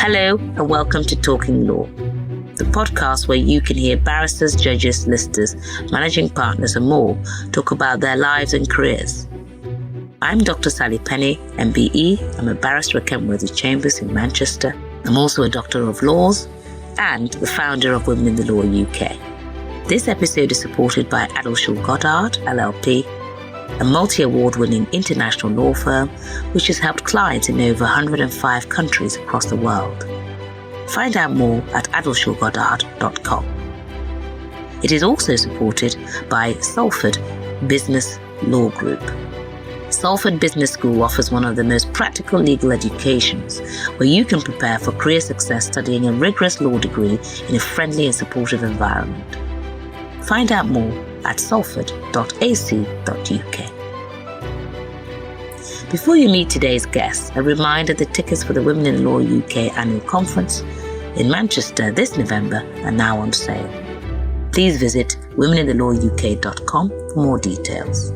Hello and welcome to Talking Law, the podcast where you can hear barristers, judges, solicitors, managing partners and more talk about their lives and careers. I'm Dr. Sally Penny, MBE. I'm a barrister at Kentworthy Chambers in Manchester. I'm also a Doctor of Laws and the founder of Women in the Law UK. This episode is supported by Addleshaw Goddard, LLP, a multi-award-winning international law firm which has helped clients in over 105 countries across the world. Find out more at addleshawgoddard.com. It is also supported by Salford Business Law Group. Salford Business School offers one of the most practical legal educations where you can prepare for career success studying a rigorous law degree in a friendly and supportive environment. Find out more at salford.ac.uk. Before you meet today's guests, a reminder that tickets for the Women in Law UK annual conference in Manchester this November are now on sale. Please visit womeninthelawuk.com for more details.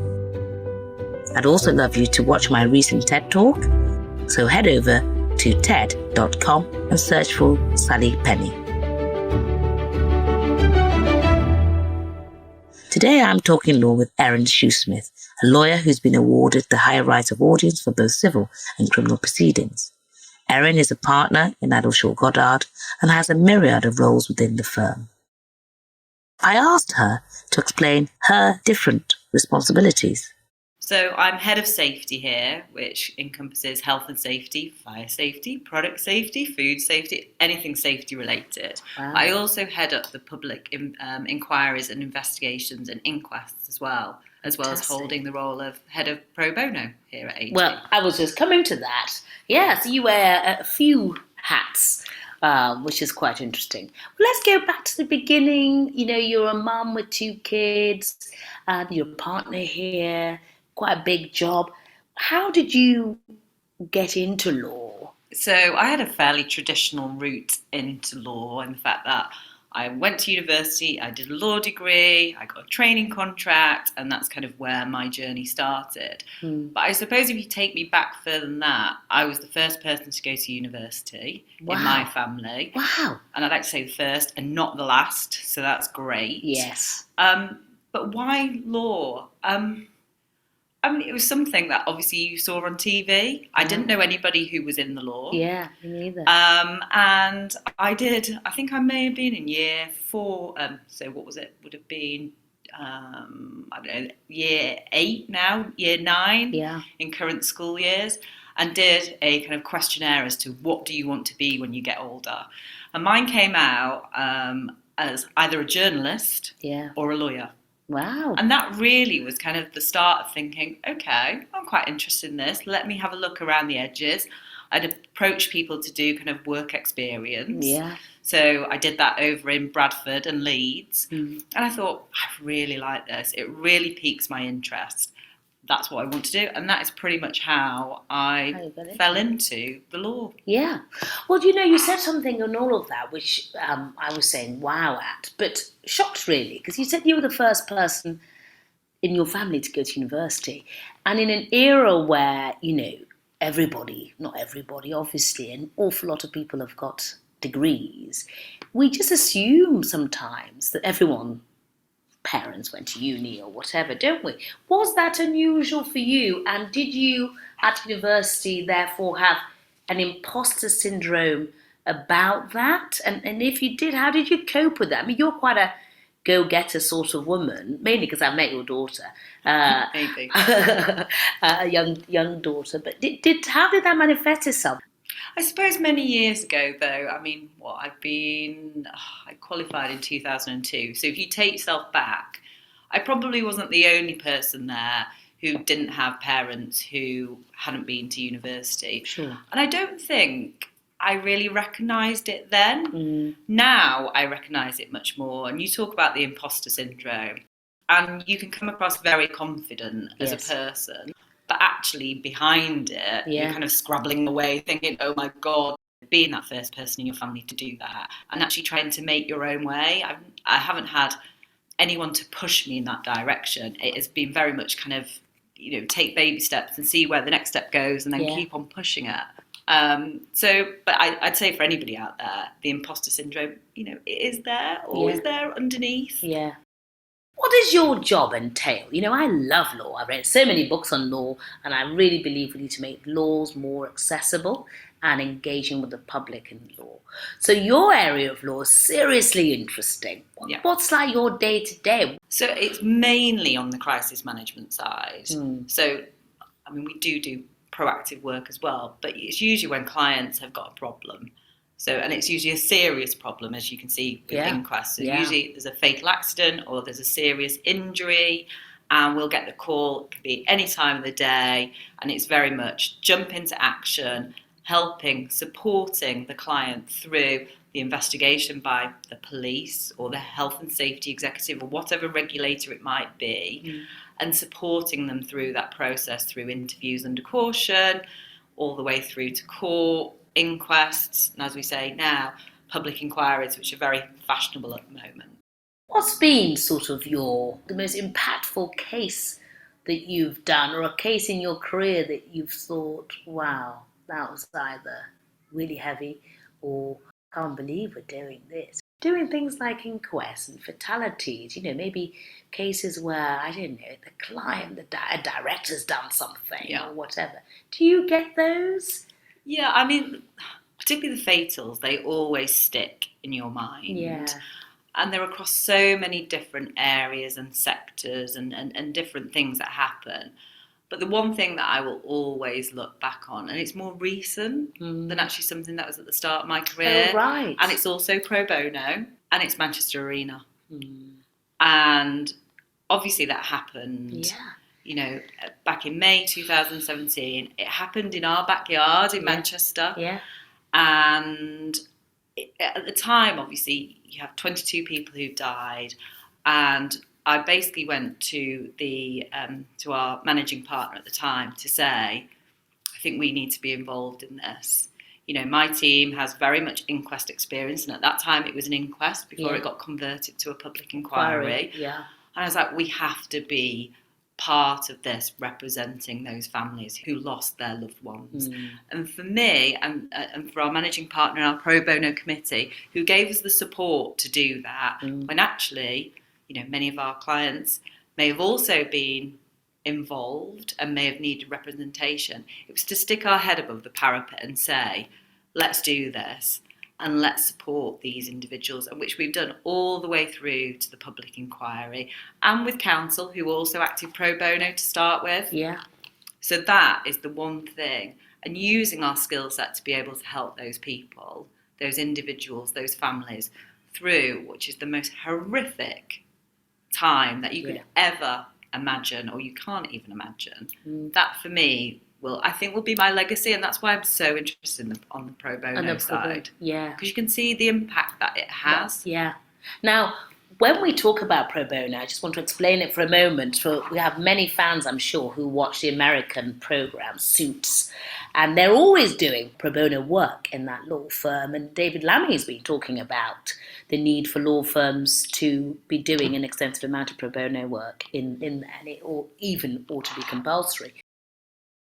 I'd also love you to watch my recent TED Talk, so head over to ted.com and search for Sally Penny. Today I'm talking law with Erin Shoesmith, a lawyer who's been awarded the higher right of audience for both civil and criminal proceedings. Erin is a partner in Addleshaw Goddard and has a myriad of roles within the firm. I asked her to explain her different responsibilities. So I'm head of safety here, which encompasses health and safety, fire safety, product safety, food safety, anything safety related. Wow. I also head up the public inquiries and investigations and inquests as well as holding the role of head of pro bono here at AT. Well, I was just coming to that. Yes, you wear a few hats, which is quite interesting. Well, let's go back to the beginning. You know, you're a mum with 2 kids, your partner here. Quite a big job. How did you get into law? So I had a fairly traditional route into law in the fact that I went to university, I did a law degree, I got a training contract, and that's kind of where my journey started. But I suppose if you take me back further than that, I was the first person to go to university in my family. Wow. And I'd like to say the first and not the last, so that's great. Yes. But why law? I mean, it was something that obviously you saw on TV. I didn't know anybody who was in the law. Yeah, me neither. And I think I may have been in year 4. So what was it? Would have been, I don't know, year 8 now, year 9 in current school years. And did a kind of questionnaire as to what do you want to be when you get older. And mine came out as either a journalist or a lawyer. Wow. And that really was kind of the start of thinking, okay, I'm quite interested in this. Let me have a look around the edges. I'd approach people to do kind of work experience. Yeah. So I did that over in Bradford and Leeds. And I thought, I really like this. It really piques my interest. That's what I want to do. And that is pretty much how I fell into the law. Yeah. Well, you know, you said something on all of that, which I was saying wow at, but shocked really, because you said you were the first person in your family to go to university. And in an era where, you know, not everybody, obviously, an awful lot of people have got degrees, we just assume sometimes that parents went to uni or whatever, don't we? Was that unusual for you? And did you at university therefore have an imposter syndrome about that? And if you did, how did you cope with that? I mean, you're quite a go-getter sort of woman, mainly because I met your daughter, Maybe. a young daughter. But how did that manifest itself? I suppose many years ago, though, I mean, I qualified in 2002. So if you take yourself back, I probably wasn't the only person there who didn't have parents who hadn't been to university. Sure. And I don't think I really recognised it then. Now I recognise it much more. And you talk about the imposter syndrome, and you can come across very confident as a person. But actually behind it, you're kind of scrabbling away thinking, oh my God, being that first person in your family to do that and actually trying to make your own way. I haven't had anyone to push me in that direction. It has been very much kind of, you know, take baby steps and see where the next step goes and then keep on pushing it. But I'd say for anybody out there, the imposter syndrome, it is there, always there underneath. Yeah. What does your job entail? I love law. I've read so many books on law, and I really believe we need to make laws more accessible and engaging with the public in law. So your area of law is seriously interesting. Yeah. What's like your day-to-day? So it's mainly on the crisis management side. So, we do proactive work as well, but it's usually when clients have got a problem. So, and it's usually a serious problem, as you can see with inquests. So usually there's a fatal accident or there's a serious injury, and we'll get the call. It could be any time of the day, and it's very much jump into action, helping, supporting the client through the investigation by the police or the health and safety executive or whatever regulator it might be, and supporting them through that process, through interviews under caution, all the way through to court, inquests, and as we say now, public inquiries, which are very fashionable at the moment. What's been sort of the most impactful case that you've done, or a case in your career that you've thought, wow, that was either really heavy or can't believe we're doing this? Doing things like inquests and fatalities, maybe cases where, I don't know, the client, a director's done something or whatever. Do you get those? Yeah, particularly the fatals, they always stick in your mind. Yeah. And they're across so many different areas and sectors and different things that happen. But the one thing that I will always look back on, and it's more recent than actually something that was at the start of my career. Oh, right. And it's also pro bono, and it's Manchester Arena. And obviously that happened. Yeah. Back in May 2017, it happened in our backyard in Manchester. Yeah. And at the time, obviously, you have 22 people who died, and I basically went to to our managing partner at the time to say, I think we need to be involved in this. My team has very much inquest experience, and at that time it was an inquest before it got converted to a public inquiry. Yeah. And I was like, we have to be part of this, representing those families who lost their loved ones. And for me and for our managing partner and our pro bono committee, who gave us the support to do that, when actually, many of our clients may have also been involved and may have needed representation. It was to stick our head above the parapet and say, let's do this and let's support these individuals, and which we've done all the way through to the public inquiry, and with council, who also acted pro bono to start with. Yeah. So that is the one thing, and using our skill set to be able to help those people, those individuals, those families through, which is the most horrific time that you could ever imagine, or you can't even imagine. That for me will be my legacy, and that's why I'm so interested on the pro bono side. Yeah. Because you can see the impact that it has. Yeah. Now, when we talk about pro bono, I just want to explain it for a moment. We have many fans, I'm sure, who watch the American program Suits, and they're always doing pro bono work in that law firm. And David Lammy's been talking about the need for law firms to be doing an extensive amount of pro bono work and it ought to be compulsory.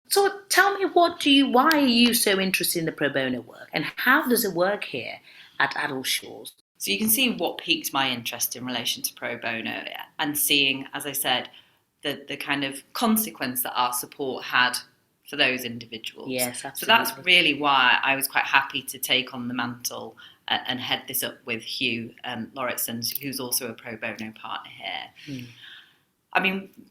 So tell me, why are you so interested in the pro bono work, and how does it work here at Addleshaw? So you can see what piqued my interest in relation to pro bono, and seeing, as I said, the kind of consequence that our support had for those individuals. Yes, absolutely. So that's really why I was quite happy to take on the mantle and head this up with Hugh Lauritsen, who's also a pro bono partner here.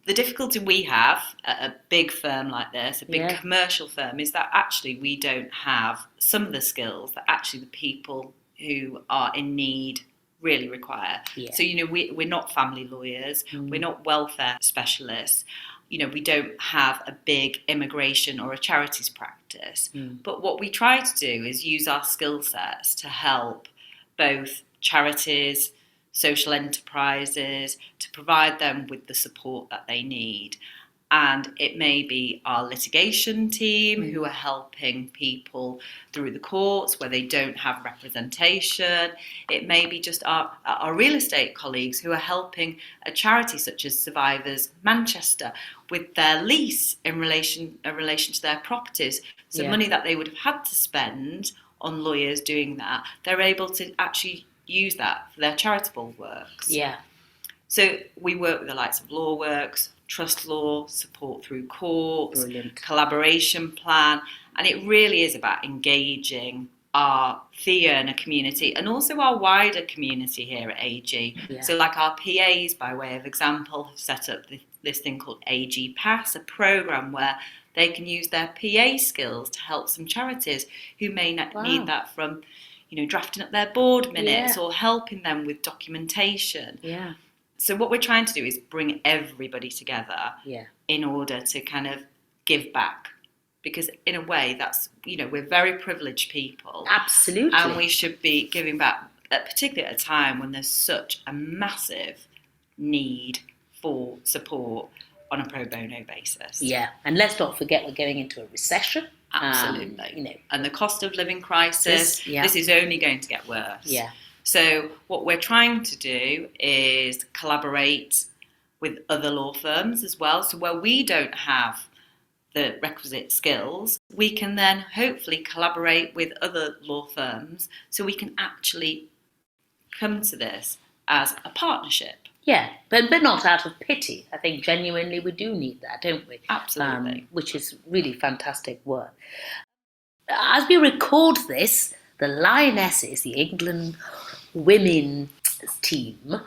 The difficulty we have at a big firm like this, a big commercial firm, is that actually we don't have some of the skills that actually the people who are in need really require. Yeah. So, we're not family lawyers, we're not welfare specialists, we don't have a big immigration or a charities practice. But what we try to do is use our skill sets to help both charities, social enterprises, to provide them with the support that they need. And it may be our litigation team who are helping people through the courts where they don't have representation. It may be just our real estate colleagues who are helping a charity such as Survivors Manchester with their lease in relation to their properties. So money that they would have had to spend on lawyers doing that, they're able to actually use that for their charitable works. Yeah. So we work with the likes of Law Works, Trust Law, support through courts, Brilliant. collaboration plan, and it really is about engaging our Thea and a community and also our wider community here at AG. Yeah. So like our PAs, by way of example, have set up this thing called AG Pass, a programme where they can use their PA skills to help some charities who may need that from, drafting up their board minutes or helping them with documentation. Yeah. So what we're trying to do is bring everybody together in order to kind of give back. Because in a way, that's, we're very privileged people. Absolutely. And we should be giving back, particularly at a time when there's such a massive need for support on a pro bono basis. Yeah. And let's not forget we're going into a recession. Absolutely. And the cost of living crisis, this is only going to get worse. Yeah. So what we're trying to do is collaborate with other law firms as well. So where we don't have the requisite skills, we can then hopefully collaborate with other law firms so we can actually come to this as a partnership. Yeah, but not out of pity. I think genuinely we do need that, don't we? Absolutely. Which is really fantastic work. As we record this, the Lionesses, the England women's team,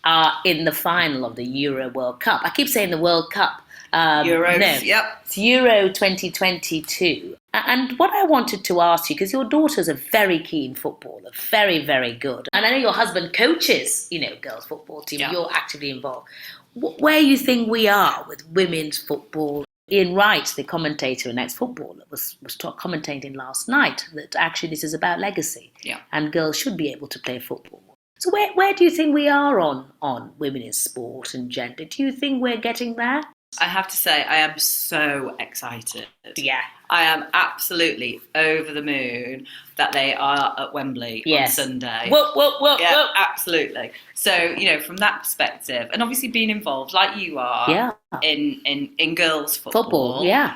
are in the final of the Euro World Cup. I keep saying the World Cup. Euros, no, it's Euro 2022. And what I wanted to ask you, because your daughter's a very keen footballer, very, very good. And I know your husband coaches, girls' football team. Yeah. You're actively involved. Where you think we are with women's football? Ian Wright, the commentator and ex-footballer, was commentating last night that actually this is about legacy. Yeah. And girls should be able to play football. So where do you think we are on women in sport and gender? Do you think we're getting there? I have to say, I am so excited. Yeah. I am absolutely over the moon that they are at Wembley on Sunday. Whoa. Absolutely. So, from that perspective, and obviously being involved, like you are, in girls' football. Yeah.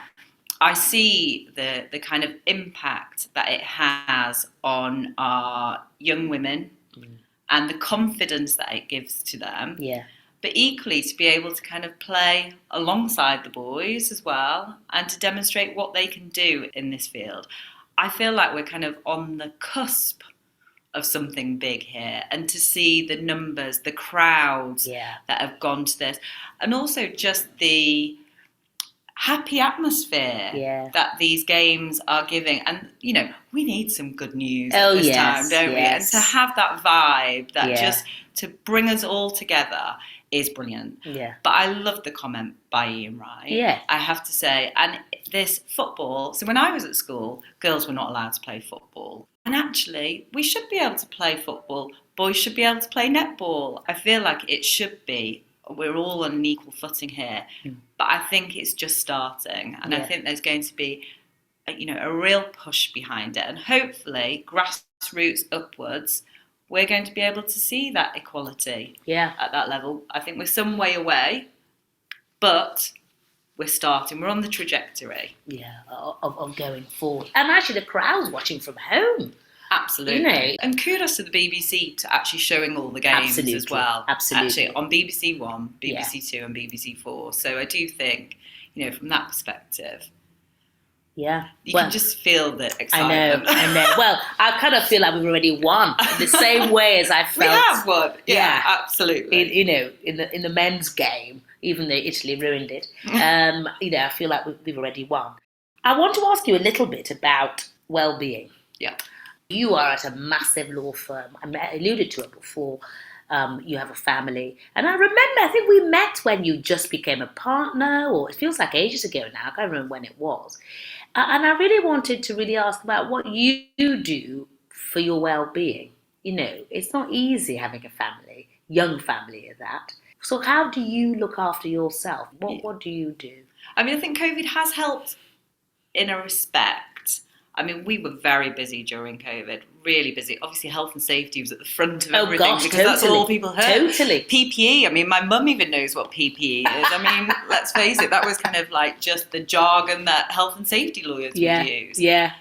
I see the kind of impact that it has on our young women and the confidence that it gives to them. Yeah. But equally to be able to kind of play alongside the boys as well and to demonstrate what they can do in this field. I feel like we're kind of on the cusp of something big here, and to see the numbers, the crowds that have gone to this, and also just the happy atmosphere that these games are giving. And, we need some good news at this time, don't we? And to have that vibe, that just to bring us all together is brilliant. Yeah. But I love the comment by Ian Wright. Yeah. I have to say, and this football, so when I was at school, girls were not allowed to play football. And actually, we should be able to play football. Boys should be able to play netball. I feel like it should be. We're all on an equal footing here. But I think it's just starting. And I think there's going to be, a real push behind it. And hopefully, grassroots upwards, we're going to be able to see that equality at that level. I think we're some way away, but we're starting. We're on the trajectory. Yeah, of going forward. And actually the crowd's watching from home. Absolutely. And kudos to the BBC to actually showing all the games as well. Absolutely. Actually, on BBC One, BBC Two and BBC Four. So I do think, from that perspective, yeah, you can just feel the excitement. I know. Well, I kind of feel like we've already won in the same way as I felt. We have won. Yeah, absolutely. In the men's game, even though Italy ruined it, I feel like we've already won. I want to ask you a little bit about well-being. Yeah. You are at a massive law firm. I alluded to it before. You have a family. And I remember, I think we met when you just became a partner, or it feels like ages ago now. I can't remember when it was. And I really wanted to really ask about what you do for your well-being. It's not easy having a family, young family at that. So how do you look after yourself? What do you do? I mean, I think COVID has helped in a respect. I mean, we were very busy during COVID, really busy. Obviously, health and safety was at the front of everything because that's all people heard. Totally. PPE, I mean, my mum even knows what PPE is. I mean, let's face it, that was kind of like just the jargon that health and safety lawyers would use. Yeah.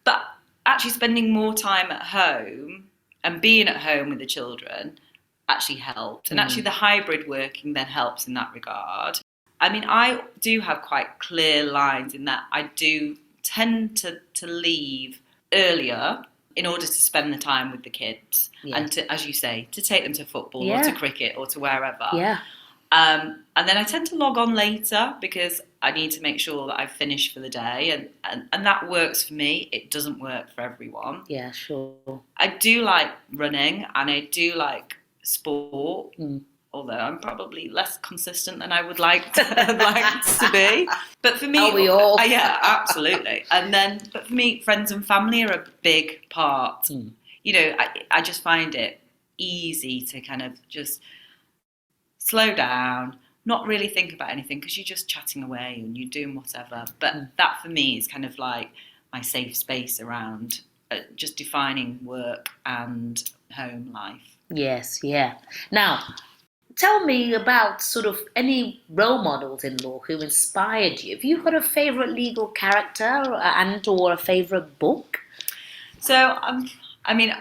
But actually spending more time at home and being at home with the children actually helped. And actually the hybrid working then helps in that regard. I mean, I do have quite clear lines in that I do tend to leave earlier in order to spend the time with the kids and to, as you say, to take them to football or to cricket or to wherever. Yeah. And then I tend to log on later because I need to make sure that I've finished for the day, and that works for me. It doesn't work for everyone. Yeah, sure. I do like running and I do like sport. Although I'm probably less consistent than I would like to be. But for me... Are we all? Yeah, absolutely. But for me, friends and family are a big part. You know, I just find it easy to kind of just slow down, not really think about anything because you're just chatting away and you're doing whatever. But that for me is kind of like my safe space around just defining work and home life. Yes, yeah. Now, tell me about sort of any role models in law who inspired you. Have you got a favourite legal character or a favourite book? So, I mean,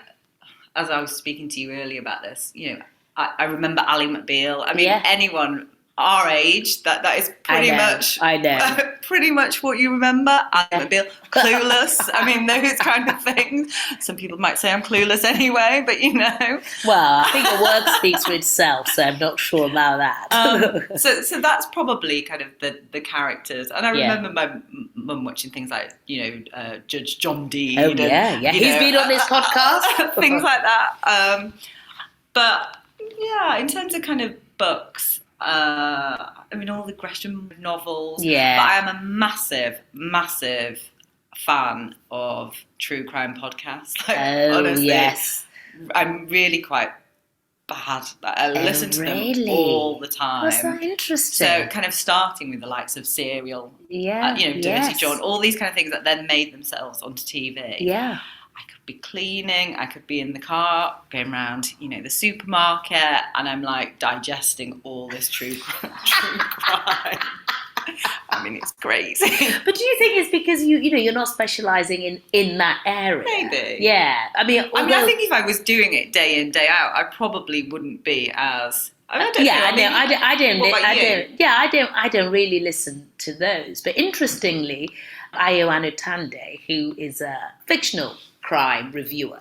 as I was speaking to you earlier about this, you know, I remember Ally McBeal. I mean, anyone our age, that is pretty much pretty much what you remember. Ally McBeal, Clueless. I mean, those kind of things. Some people might say I'm clueless anyway, but you know. Well, I think the work speaks for itself, so I'm not sure about that. So that's probably kind of the characters. And I remember my mum watching things like, you know, Judge John Deed. Oh, yeah. He's been on this podcast. Things like that. But yeah, in terms of kind of books, I mean, all the Gresham novels. Yeah. But I am a massive, massive fan of true crime podcasts. Like, honestly, yes. I'm really quite bad. I listen to them all the time. That's so interesting. So kind of starting with the likes of Serial, you know, Dirty John, all these kind of things that then made themselves onto TV. Yeah. I could be cleaning, I could be in the car, going around, you know, the supermarket, and I'm like digesting all this true crime. I mean, it's crazy. But do you think it's because you're not specialising in that area? Maybe. Yeah. I mean, I think if I was doing it day in, day out, I probably wouldn't be as. I don't really listen to those. But interestingly, Ayo Anutande, who is a fictional crime reviewer,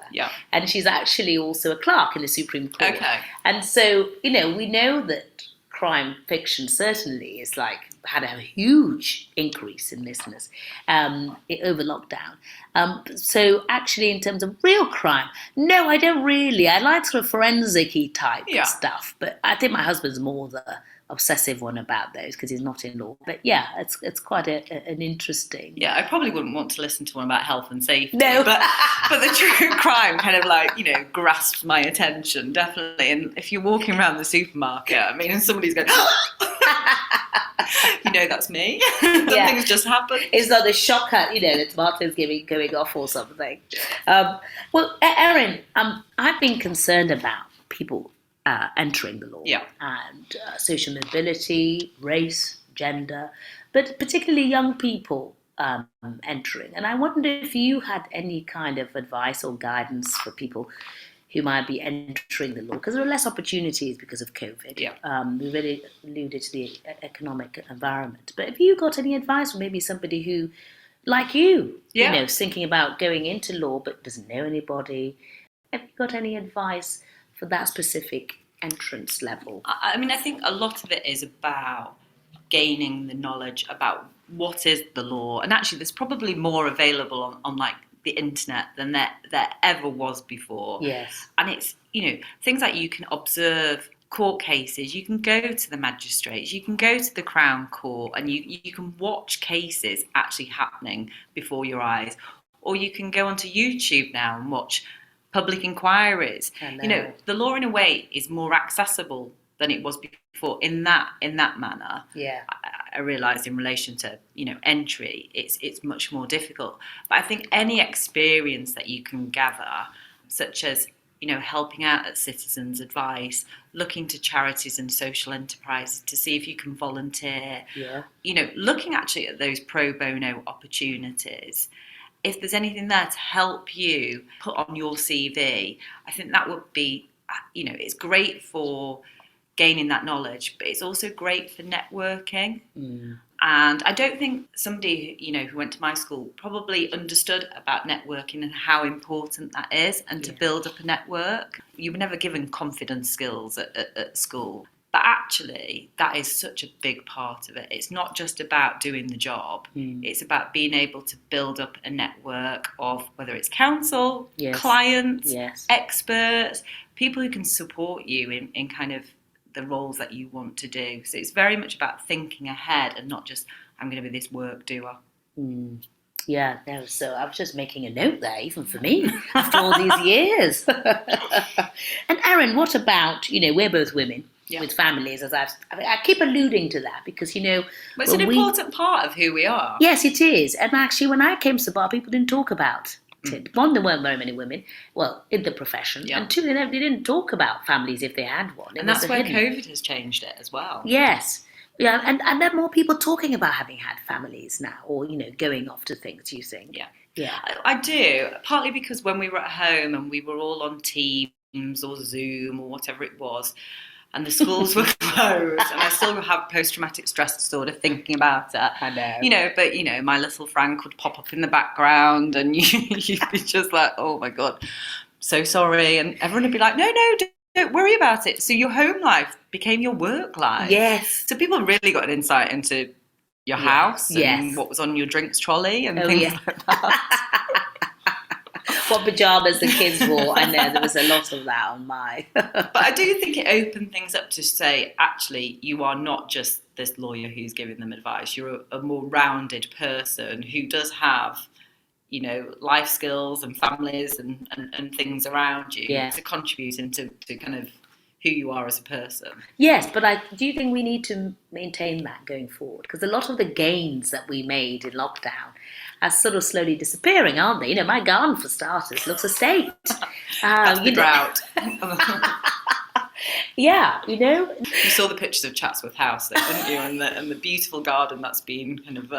and she's actually also a clerk in the Supreme Court. Okay. And so, you know, we know that crime fiction certainly is like had a huge increase in listeners over lockdown. So actually, in terms of real crime, no, I don't really. I like sort of forensic-y type stuff, but I think my husband's more the obsessive one about those because he's not in law. But yeah, it's quite an interesting. Yeah, I probably wouldn't want to listen to one about health and safety. No, but the true crime kind of like, you know, grasps my attention definitely. And if you're walking around the supermarket, I mean, and somebody's going, you know, that's me. Things just happen. It's not the shock at, you know, the tomatoes going off or something. Well, Erin, I've been concerned about people entering the law and social mobility, race, gender, but particularly young people entering. And I wonder if you had any kind of advice or guidance for people who might be entering the law, because there are less opportunities because of COVID. We really alluded to the economic environment. But have you got any advice, or maybe somebody who, like you know, thinking about going into law but doesn't know anybody? Have you got any advice for that specific entrance level? I mean, I think a lot of it is about gaining the knowledge about what is the law. And actually, there's probably more available on like the internet than there ever was before. Yes. And it's, you know, things like you can observe court cases, you can go to the magistrates, you can go to the Crown Court, and you can watch cases actually happening before your eyes. Or you can go onto YouTube now and watch public inquiries. You know, the law in a way is more accessible than it was before in that manner. Yeah. I realised in relation to, entry, it's much more difficult. But I think any experience that you can gather, such as, helping out at Citizens Advice, looking to charities and social enterprises to see if you can volunteer, looking actually at those pro bono opportunities. If there's anything there to help you put on your CV, I think that would be, it's great for gaining that knowledge, but it's also great for networking. And I don't think somebody, who went to my school probably understood about networking and how important that is, and to build up a network. You were never given confidence skills at school. But actually, that is such a big part of it. It's not just about doing the job. It's about being able to build up a network of, whether it's counsel, clients, experts, people who can support you in kind of the roles that you want to do. So it's very much about thinking ahead and not just, I'm going to be this work doer. Yeah, no, so I was just making a note there, even for me, after all these years. And Erin, what about, we're both women with families, as I keep alluding to that because, But it's an important part of who we are. Yes, it is. And actually, when I came to the bar, people didn't talk about it. One, there weren't very many women, in the profession. And two, they didn't talk about families if they had one. And that's where COVID has changed it as well. Yes. Yeah, and there are more people talking about having had families now, or, going off to things, you think? Yeah. I do, partly because when we were at home and we were all on Teams or Zoom or whatever it was, and the schools were closed, and I still have post-traumatic stress disorder thinking about it. I know. But, my little Frank would pop up in the background and you'd be just like, oh my God, so sorry. And everyone would be like, no, don't worry about it. So your home life became your work life. Yes. So people really got an insight into your house and what was on your drinks trolley and things like that. What pyjamas the kids wore. I know there was a lot of that on my. But I do think it opened things up to say, actually, you are not just this lawyer who's giving them advice. You're a more rounded person who does have, life skills and families and things around you to contribute into kind of who you are as a person. Yes, but do you think we need to maintain that going forward? Because a lot of the gains that we made in lockdown are sort of slowly disappearing, aren't they? My garden, for starters, looks a state. That's the drought. Yeah, You saw the pictures of Chatsworth House, though, didn't you? And the beautiful garden that's been kind of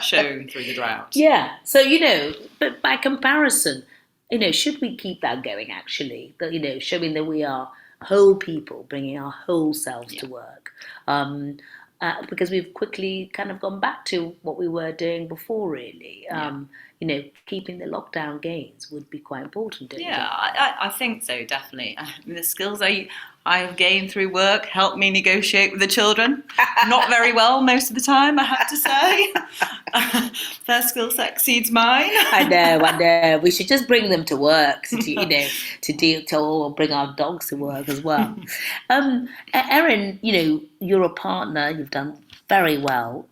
shown through the drought. Yeah, so, but by comparison, should we keep that going, actually? That, showing that we are whole people, bringing our whole selves to work. Because we've quickly kind of gone back to what we were doing before, really. Keeping the lockdown gains would be quite important, don't you? Yeah, I think so, definitely. The skills I have gained through work help me negotiate with the children. Not very well most of the time, I have to say. Their skill set exceeds mine. I know. We should just bring them to work, to bring our dogs to work as well. Erin, you're a partner. You've done very well,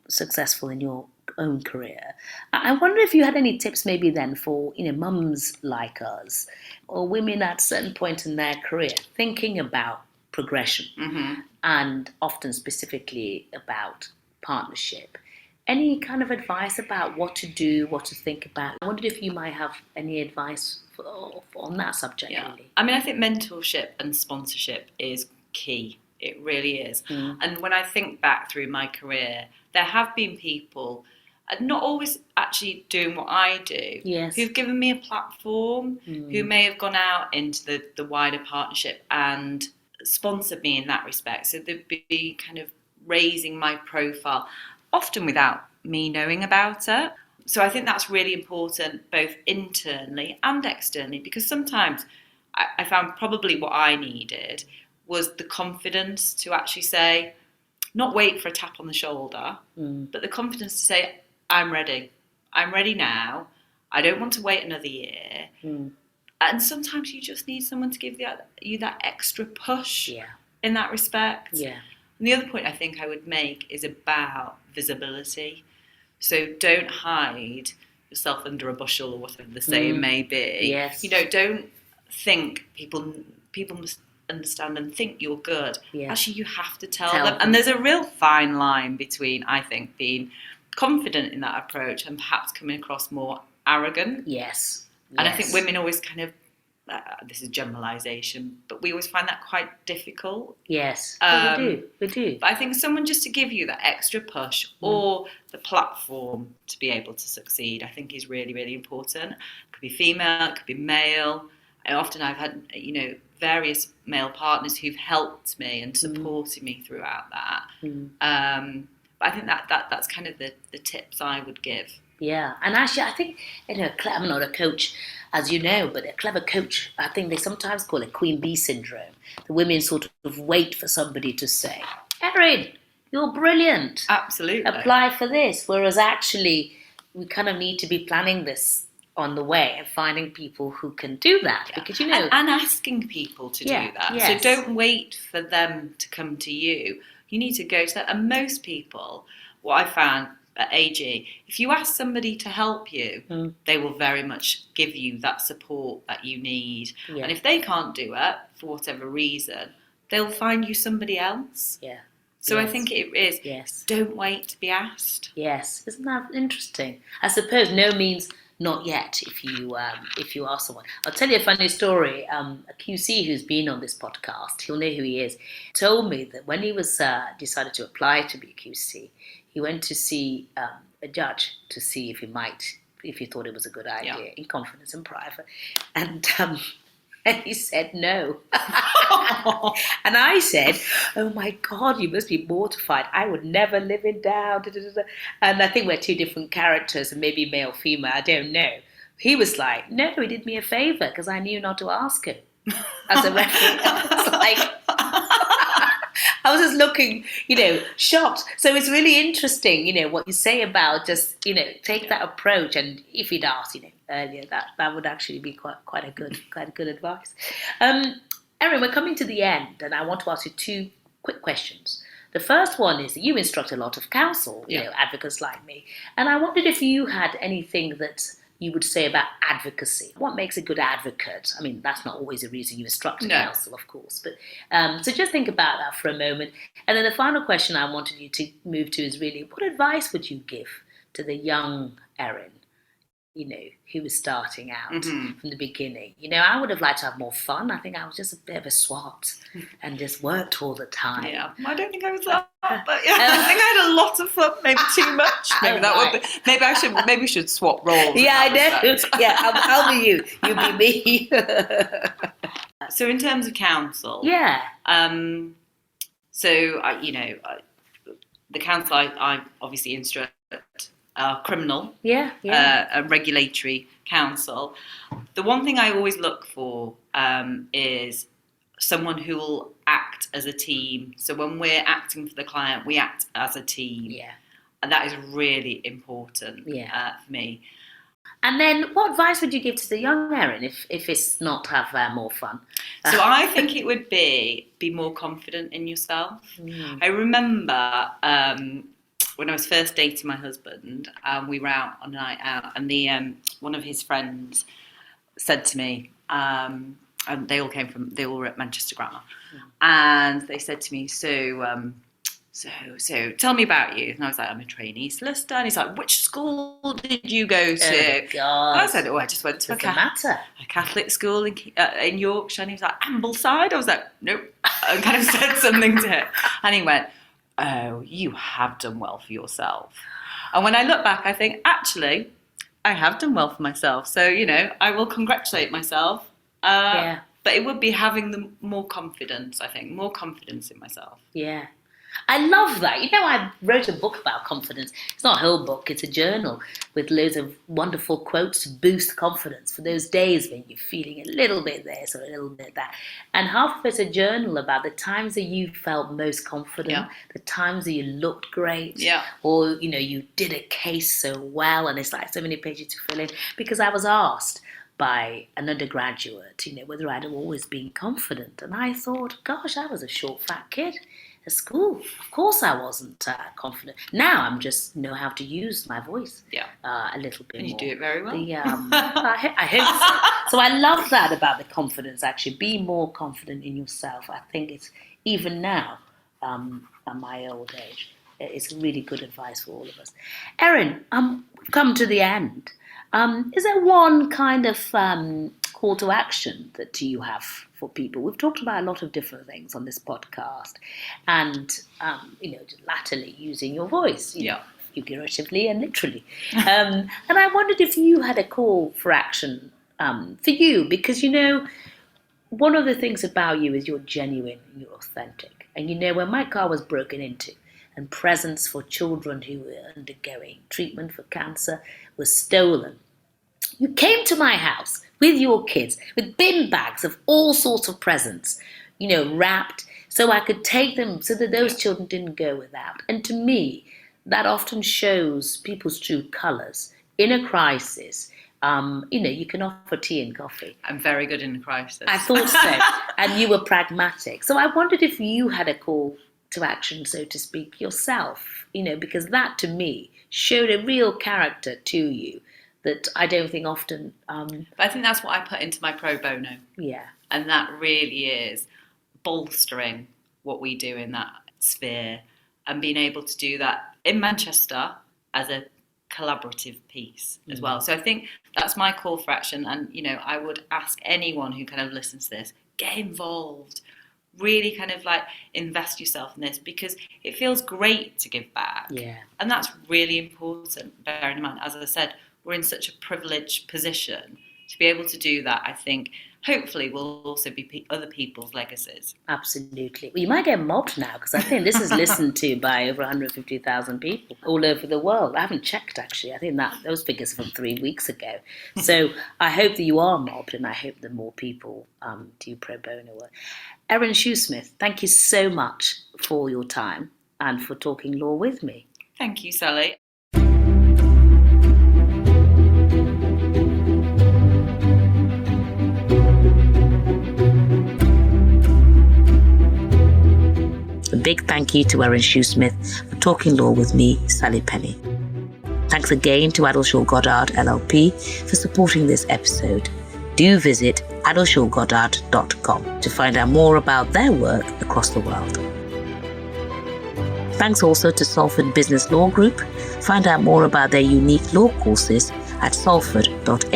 successful in your own career. I wonder if you had any tips maybe then for, mums like us or women at a certain point in their career thinking about progression and often specifically about partnership. Any kind of advice about what to do, what to think about? I wondered if you might have any advice on that subject, really. I mean, I think mentorship and sponsorship is key. It really is. And when I think back through my career, there have been people, not always actually doing what I do, who've given me a platform, who may have gone out into the wider partnership and sponsored me in that respect. So they'd be kind of raising my profile, often without me knowing about it. So I think that's really important, both internally and externally, because sometimes I found probably what I needed was the confidence to actually say, not wait for a tap on the shoulder, but the confidence to say, I'm ready. I'm ready now. I don't want to wait another year. And sometimes you just need someone to give you that extra push in that respect. Yeah. And the other point I think I would make is about visibility. So don't hide yourself under a bushel or whatever the saying may be. Yes. Don't think people must understand and think you're good, actually you have to tell them. them. And there's a real fine line between, I think, being confident in that approach and perhaps coming across more arrogant. Yes. And I think women always kind of, this is generalisation, but we always find that quite difficult. Yes, we do. But I think someone just to give you that extra push or the platform to be able to succeed, I think is really, really important. It could be female, it could be male. Often I've had, various male partners who've helped me and supported me throughout that. But I think that's kind of the tips I would give. Yeah, and actually I think, I'm not a coach, as you know, but a clever coach, I think they sometimes call it queen bee syndrome. The women sort of wait for somebody to say, Erin, you're brilliant. Absolutely. Apply for this. Whereas actually we kind of need to be planning this on the way and finding people who can do that. Yeah. Because, And asking people to do that. Yes. So don't wait for them to come to you. You need to go to them. And most people, what I found at AG, if you ask somebody to help you, they will very much give you that support that you need. Yeah. And if they can't do it for whatever reason, they'll find you somebody else. Yeah. So I think it is, don't wait to be asked. Yes. Isn't that interesting? I suppose no means not yet if you ask someone. I'll tell you a funny story. A QC who's been on this podcast, he'll know who he is, told me that when he was decided to apply to be a QC, he went to see a judge to see if he thought it was a good idea, in confidence and private. And he said no. And I said, oh my God, you must be mortified. I would never live it down. And I think we're two different characters, and maybe male, female, I don't know. He was like, no, he did me a favour because I knew not to ask him as a referee. It's like... I was just looking, shocked. So it's really interesting, what you say about just, take that approach. And if he'd asked, earlier, that would actually be quite a good advice. Erin, we're coming to the end, and I want to ask you two quick questions. The first one is that you instruct a lot of counsel, advocates like me, and I wondered if you had anything that you would say about advocacy. What makes a good advocate? I mean, that's not always a reason you instruct counsel, of course. But so just think about that for a moment. And then the final question I wanted you to move to is really, what advice would you give to the young Erin, who was starting out from the beginning? I would have liked to have more fun. I think I was just a bit of a swat and just worked all the time. Yeah, I don't think I was that. But yeah, I think I had a lot of fun, maybe too much. Maybe that would be. Maybe we should swap roles. Yeah, I know. Yeah, I'll be you. You be me. So in terms of counsel, the counsel I obviously instruct criminal, a regulatory counsel. The one thing I always look for is someone who will act as a team. So when we're acting for the client, we act as a team. Yeah. And that is really important for me. And then what advice would you give to the young Erin if it's not to have more fun? So I think it would be more confident in yourself. I remember when I was first dating my husband, we were out on a night out, and one of his friends said to me, and they all were at Manchester Grammar, and they said to me, so tell me about you. And I was like, I'm a trainee solicitor. And he's like, which school did you go to? Oh, God. And I said, I just went to a Catholic school in Yorkshire. And he was like, Ambleside? I was like, nope. And kind of said something to him. And he went, oh, you have done well for yourself. And when I look back, I think, actually, I have done well for myself. So, I will congratulate myself. But it would be having the more confidence, I think, more confidence in myself. Yeah. I love that. I wrote a book about confidence. It's not a whole book, it's a journal with loads of wonderful quotes to boost confidence for those days when you're feeling a little bit this or a little bit that. And half of it's a journal about the times that you felt most confident, the times that you looked great, or, you did a case so well, and it's like so many pages to fill in. Because I was asked by an undergraduate, whether I'd always been confident. And I thought, gosh, I was a short, fat kid. at school, of course I wasn't confident. Now I'm just know how to use my voice a little bit and more. You do it very well. I hope so. So I love that about the confidence, actually. Be more confident in yourself. I think it's, even now, at my old age, it's really good advice for all of us. Erin, we've come to the end. Is there one kind of call to action that you have for people? We've talked about a lot of different things on this podcast, and latterly using your voice, figuratively and literally. And I wondered if you had a call for action for you, because one of the things about you is you're genuine and you're authentic. And when my car was broken into, and presents for children who were undergoing treatment for cancer was stolen, you came to my house with your kids, with bin bags of all sorts of presents, wrapped, so I could take them so that those children didn't go without. And to me, that often shows people's true colours. In a crisis, you can offer tea and coffee. I'm very good in a crisis. I thought so. And you were pragmatic. So I wondered if you had a call to action, so to speak, yourself, because that to me showed a real character to you that I don't think often. But I think that's what I put into my pro bono. Yeah. And that really is bolstering what we do in that sphere, and being able to do that in Manchester as a collaborative piece as well. So I think that's my call for action. And, I would ask anyone who kind of listens to this, get involved. Really kind of invest yourself in this, because it feels great to give back. Yeah. And that's really important, bearing in mind, as I said, we're in such a privileged position to be able to do that. I think hopefully will also be other people's legacies. Absolutely. Well, you might get mobbed now, because I think this is listened to by over 150,000 people all over the world. I haven't checked, actually. I think those figures are from 3 weeks ago. So I hope that you are mobbed, and I hope that more people do pro bono work. Erin Shoesmith, thank you so much for your time and for talking law with me. Thank you, Sally. A big thank you to Erin Shoesmith for talking law with me, Sally Penny. Thanks again to Addleshaw Goddard LLP for supporting this episode. Do visit addleshawgoddard.com to find out more about their work across the world. Thanks also to Salford Business Law Group. Find out more about their unique law courses at salford.ac.uk.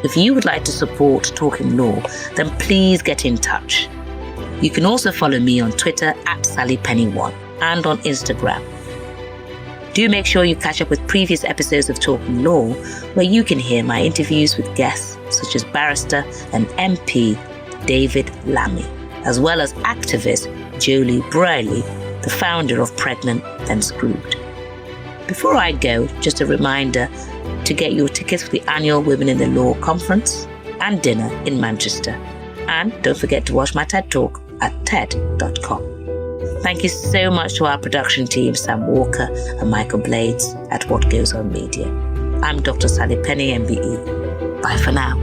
If you would like to support Talking Law, then please get in touch. You can also follow me on Twitter @SallyPenny1 and on Instagram. Do make sure you catch up with previous episodes of Talking Law, where you can hear my interviews with guests such as barrister and MP David Lammy, as well as activist Jolie Briley, the founder of Pregnant Then Screwed. Before I go, just a reminder to get your tickets for the annual Women in the Law conference and dinner in Manchester. And don't forget to watch my TED Talk at ted.com. Thank you so much to our production team, Sam Walker and Michael Blades at What Goes On Media. I'm Dr. Sally Penny, MBE. Bye for now.